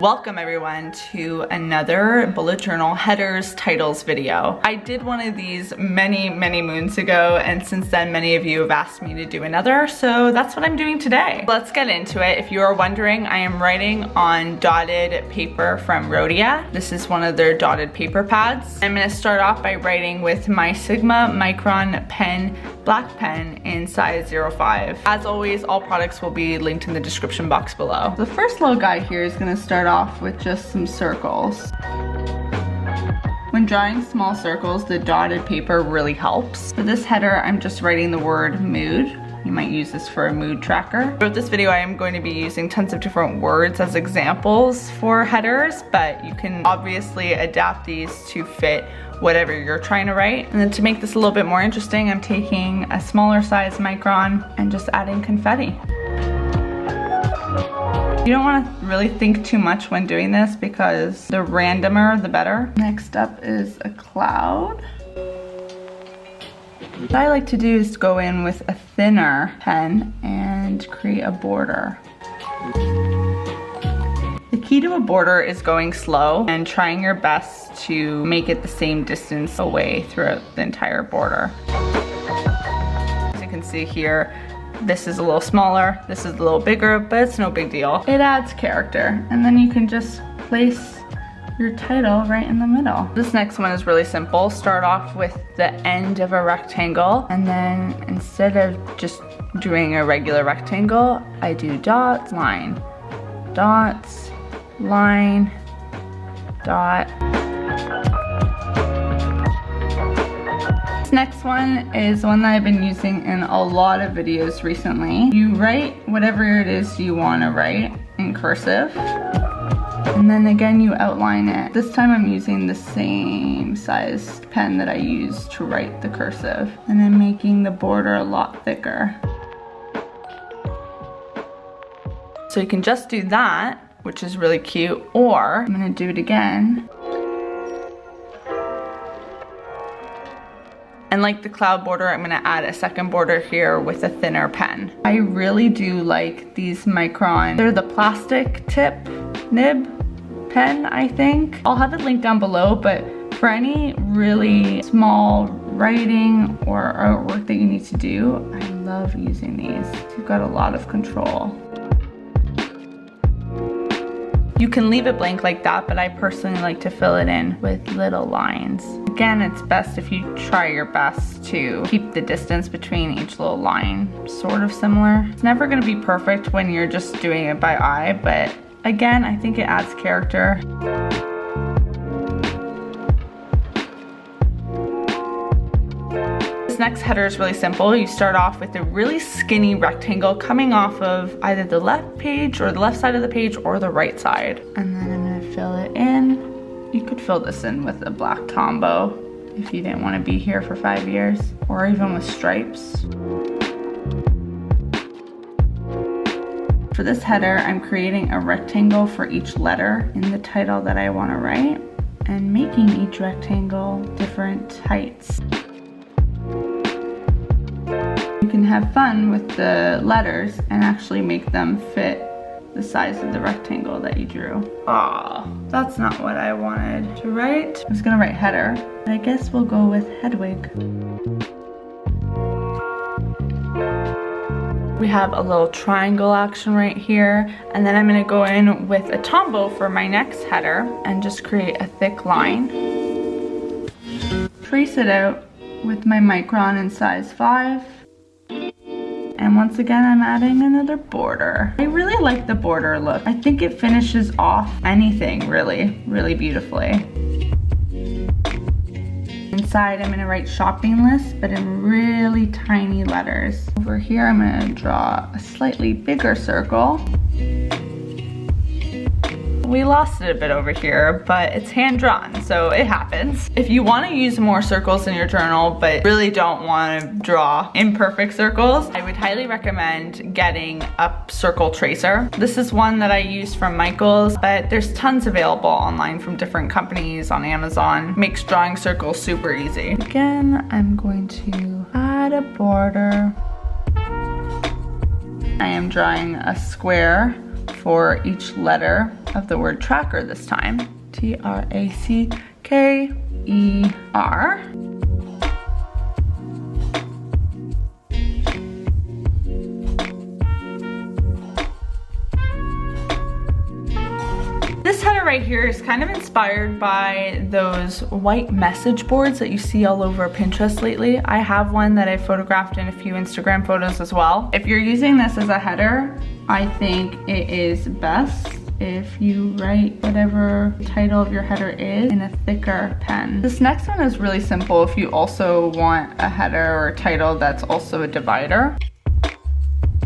Welcome everyone to another bullet journal headers titles video. I did one of these many moons ago, and since then many of you have asked me to do another, so that's what I'm doing today. Let's get into it. If you are wondering, I am writing on dotted paper from Rhodia. This is one of their dotted paper pads. I'm going to start off by writing with my Sigma Micron pen, black pen in size 05. As always, all products will be linked in the description box below. The first little guy here is going to start off with just some circles. When drawing small circles, the dotted paper really helps. For this header, I'm just writing the word mood. You might use this for a mood tracker. Throughout this video, I am going to be using tons of different words as examples for headers, but you can obviously adapt these to fit whatever you're trying to write. And then to make this a little bit more interesting, I'm taking a smaller size micron and just adding confetti. You don't want to really think too much when doing this because the randomer, the better. Next up is a cloud. What I like to do is go in with a thinner pen and create a border. The key to a border is going slow and trying your best to make it the same distance away throughout the entire border. As you can see here, this is a little smaller, this is a little bigger, but it's no big deal. It adds character, and then you can just place your title right in the middle. This next one is really simple. Start off with the end of a rectangle, and then instead of just doing a regular rectangle, I do dots, line, dots, line, dot. This next one is one that I've been using in a lot of videos recently. You write whatever it is you want to write in cursive, and then again you outline it. This time I'm using the same size pen that I used to write the cursive, and I'm making the border a lot thicker. So you can just do that, which is really cute, or I'm gonna do it again. And like the cloud border, I'm gonna add a second border here with a thinner pen. I really do like these Micron. They're the plastic tip nib pen, I think. I'll have it linked down below, but for any really small writing or artwork that you need to do, I love using these. You've got a lot of control. You can leave it blank like that, but I personally like to fill it in with little lines. Again, it's best if you try your best to keep the distance between each little line sort of similar. It's never gonna be perfect when you're just doing it by eye, but again, I think it adds character. This next header is really simple. You start off with a really skinny rectangle coming off of either the left page or the left side of the page or the right side. And then I'm gonna fill it in. You could fill this in with a black Tombow if you didn't want to be here for 5 years, or even with stripes. For this header, I'm creating a rectangle for each letter in the title that I want to write and making each rectangle different heights. You can have fun with the letters and actually make them fit the size of the rectangle that you drew. Aw, that's not what I wanted to write. I was gonna write header, but I guess we'll go with Hedwig. We have a little triangle action right here, and then I'm gonna go in with a Tombow for my next header and just create a thick line. Trace it out with my Micron in size 5. And once again, I'm adding another border. I really like the border look. I think it finishes off anything really beautifully. Inside, I'm gonna write shopping list, but in really tiny letters. Over here, I'm gonna draw a slightly bigger circle. We lost it a bit over here, but it's hand drawn, so it happens. If you want to use more circles in your journal, but really don't want to draw imperfect circles, I would highly recommend getting a circle tracer. This is one that I use from Michaels, but there's tons available online from different companies on Amazon. Makes drawing circles super easy. Again, I'm going to add a border. I am drawing a square for each letter of the word tracker this time. T-R-A-C-K-E-R. This header right here is kind of inspired by those white message boards that you see all over Pinterest lately. I have one that I photographed in a few Instagram photos as well. If you're using this as a header, I think it is best if you write whatever the title of your header is in a thicker pen. This next one is really simple if you also want a header or a title that's also a divider.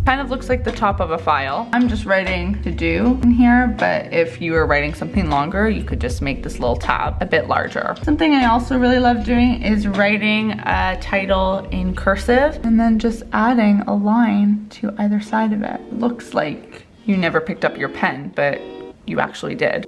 Kind of looks like the top of a file. I'm just writing to do in here, but if you were writing something longer, you could just make this little tab a bit larger. Something I also really love doing is writing a title in cursive and then just adding a line to either side of it. It looks like you never picked up your pen, but you actually did.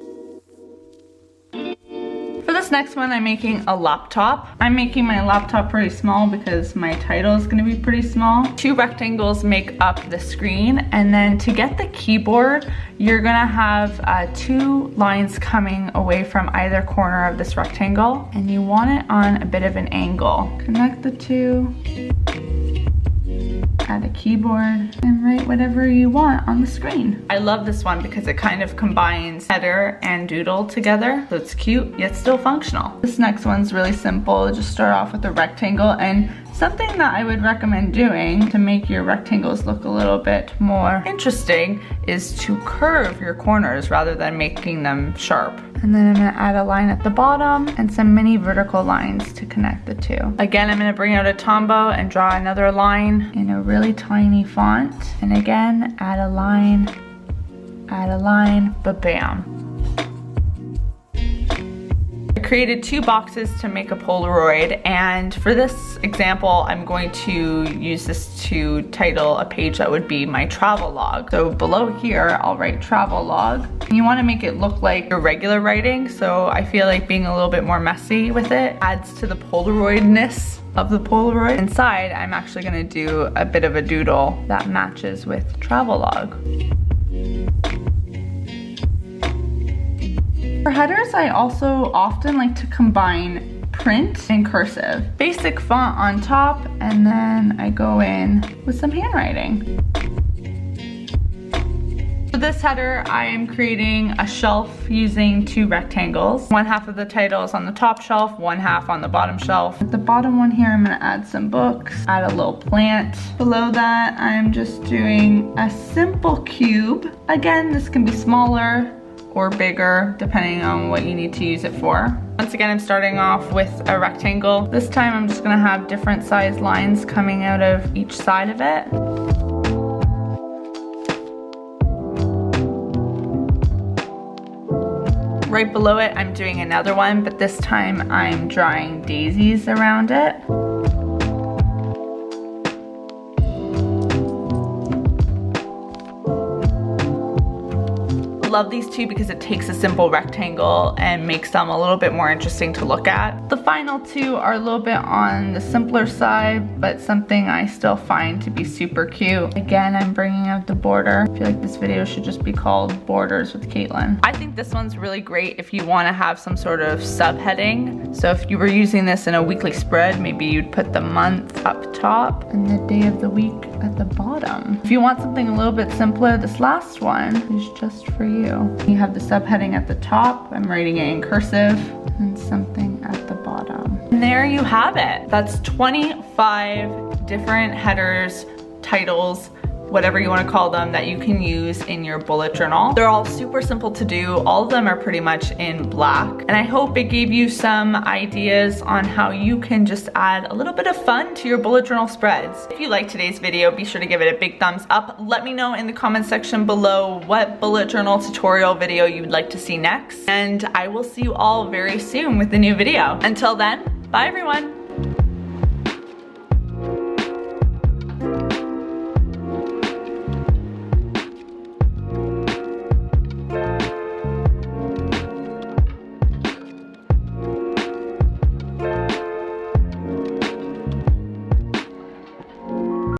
For this next one, I'm making a laptop. I'm making my laptop pretty small because my title is gonna be pretty small. 2 rectangles make up the screen, and then to get the keyboard, you're gonna have 2 lines coming away from either corner of this rectangle, and you want it on a bit of an angle. Connect the 2. Add a keyboard and write whatever you want on the screen. I love this one because it kind of combines header and doodle together, so it's cute yet still functional. This next one's really simple. Just start off with a rectangle, and something that I would recommend doing to make your rectangles look a little bit more interesting is to curve your corners rather than making them sharp. And then I'm gonna add a line at the bottom and some mini vertical lines to connect the 2. Again, I'm gonna bring out a Tombow and draw another line in a really tiny font. And again, add a line, but bam. I created 2 boxes to make a Polaroid, and for this example, I'm going to use this to title a page that would be my travel log. So below here, I'll write travel log. And you wanna make it look like your regular writing, so I feel like being a little bit more messy with it adds to the Polaroidness of the Polaroid. Inside, I'm actually gonna do a bit of a doodle that matches with travel log. For headers, I also often like to combine print and cursive. Basic font on top, and then I go in with some handwriting. For this header, I am creating a shelf using 2 rectangles. 1/2 of the title is on the top shelf, 1/2 on the bottom shelf. At the bottom one here, I'm gonna add some books, add a little plant. Below that, I'm just doing a simple cube. Again, this can be smaller or bigger, depending on what you need to use it for. Once again, I'm starting off with a rectangle. This time I'm just gonna have different size lines coming out of each side of it. Right below it, I'm doing another one, but this time I'm drawing daisies around it. Love these 2 because it takes a simple rectangle and makes them a little bit more interesting to look at. The final 2 are a little bit on the simpler side, but something I still find to be super cute. Again, I'm bringing out the border. I feel like this video should just be called Borders with Caitlin. I think this one's really great if you want to have some sort of subheading. So if you were using this in a weekly spread, maybe you'd put the month up top and the day of the week at the bottom. If you want something a little bit simpler, this last one is just for you. You have the subheading at the top. I'm writing it in cursive, and something at the bottom. And there you have it. That's 25 different headers, titles, whatever you want to call them, that you can use in your bullet journal. They're all super simple to do. All of them are pretty much in black. And I hope it gave you some ideas on how you can just add a little bit of fun to your bullet journal spreads. If you liked today's video, be sure to give it a big thumbs up. Let me know in the comment section below what bullet journal tutorial video you'd like to see next. And I will see you all very soon with a new video. Until then, bye everyone.